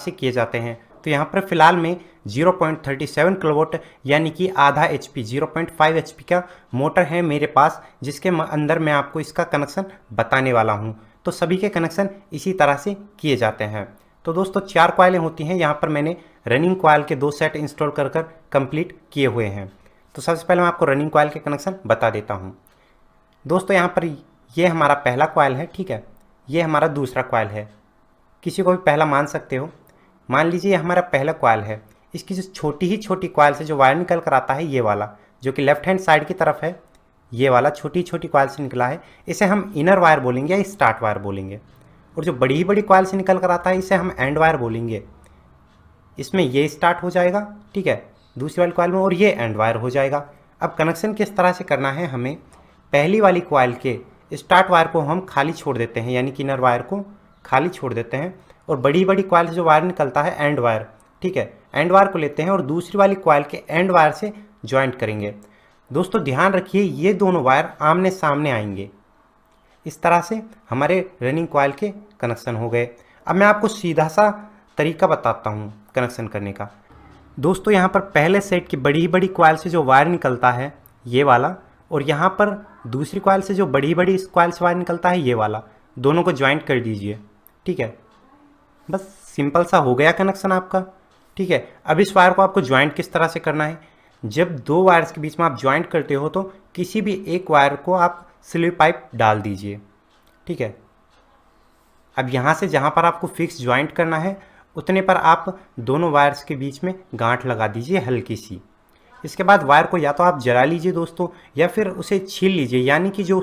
से किए जाते हैं। तो यहाँ पर फिलहाल में 0.37 किलोवाट यानी कि आधा HP 0.5 HP का मोटर है मेरे पास, जिसके अंदर मैं आपको इसका कनेक्शन बताने वाला हूँ। तो सभी के कनेक्शन इसी तरह से किए जाते हैं। तो दोस्तों 4 कॉइलें होती हैं। यहाँ पर मैंने रनिंग कॉइल के 2 सेट इंस्टॉल कर कंप्लीट किए हुए हैं। तो सबसे पहले मैं आपको रनिंग कॉइल के कनेक्शन बता देता हूँ। दोस्तों यहाँ पर ये हमारा पहला कॉइल है, ठीक है। ये हमारा दूसरा कॉइल है, किसी को भी पहला मान सकते हो। मान लीजिए ये हमारा पहला कॉइल है। इसकी जो छोटी कॉइल से जो वायर निकल कर आता है, ये वाला जो कि लेफ्ट हैंड साइड की तरफ है, ये वाला छोटी कॉइल से निकला है, इसे हम इनर वायर बोलेंगे या स्टार्ट वायर बोलेंगे। और जो बड़ी कॉइल से निकल कर आता है, इसे हम एंड वायर बोलेंगे। इसमें ये स्टार्ट हो जाएगा, ठीक है, दूसरी वाली कॉइल में, और ये एंड वायर हो जाएगा। अब कनेक्शन किस तरह से करना है, हमें पहली वाली कॉइल के स्टार्ट वायर को हम खाली छोड़ देते हैं, यानी कि इनर वायर को खाली छोड़ देते हैं, और बड़ी कॉइल से जो वायर निकलता है एंड वायर, ठीक है, एंड वायर को लेते हैं और दूसरी वाली कॉइल के एंड वायर से ज्वाइंट करेंगे। दोस्तों ध्यान रखिए, ये दोनों वायर आमने सामने आएंगे। इस तरह से हमारे रनिंग कॉइल के कनेक्शन हो गए। अब मैं आपको सीधा सा तरीका बताता हूँ कनेक्शन करने का। दोस्तों यहाँ पर पहले सेट की बड़ी कॉइल से जो वायर निकलता है, ये वाला, और यहाँ पर दूसरी कॉइल से जो बड़ी कॉइल से वायर निकलता है, ये वाला, दोनों को ज्वाइंट कर दीजिए, ठीक है। बस सिंपल सा हो गया कनेक्शन आपका, ठीक है। अब इस वायर को आपको ज्वाइंट किस तरह से करना है, जब 2 वायर्स के बीच में आप ज्वाइंट करते हो तो किसी भी एक वायर को आप स्लीव पाइप डाल दीजिए, ठीक है। अब यहाँ से जहाँ पर आपको फिक्स ज्वाइंट करना है, उतने पर आप दोनों वायर्स के बीच में गांठ लगा दीजिए हल्की सी। इसके बाद वायर को या तो आप जला लीजिए दोस्तों, या फिर उसे छील लीजिए, यानी कि जो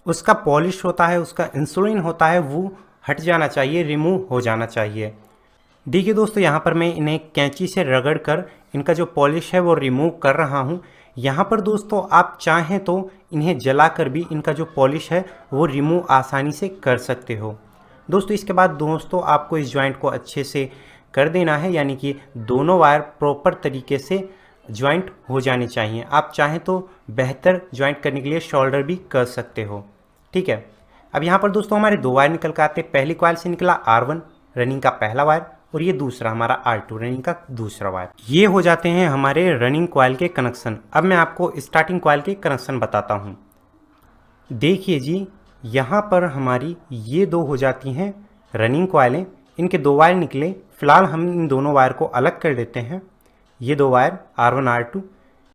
उसका पॉलिश होता है, उसका इंसुलिन होता है, वो हट जाना चाहिए, रिमूव हो जाना चाहिए। देखिए दोस्तों, यहाँ पर मैं इन्हें कैंची से रगड़ कर इनका जो पॉलिश है वो रिमूव कर रहा हूँ। यहाँ पर दोस्तों आप चाहें तो इन्हें जला कर भी इनका जो पॉलिश है वो रिमूव आसानी से कर सकते हो। दोस्तों इसके बाद दोस्तों आपको इस जॉइंट को अच्छे से कर देना है, यानी कि दोनों वायर प्रॉपर तरीके से जॉइंट हो जाने चाहिए। आप चाहें तो बेहतर जॉइंट करने के लिए शोल्डर भी कर सकते हो, ठीक है। अब यहाँ पर दोस्तों हमारे 2 वायर निकल कर आते हैं। पहली कॉइल से निकला R1 रनिंग का पहला वायर, और ये दूसरा हमारा R2 रनिंग का दूसरा वायर। ये हो जाते हैं हमारे रनिंग कॉइल के कनेक्शन। अब मैं आपको स्टार्टिंग कॉइल के कनेक्शन बताता हूँ। देखिए जी, यहाँ पर हमारी ये 2 हो जाती हैं रनिंग कॉइलें। इनके 2 वायर निकले। फिलहाल हम इन दोनों वायर को अलग कर देते हैं। ये 2 वायर R1 R2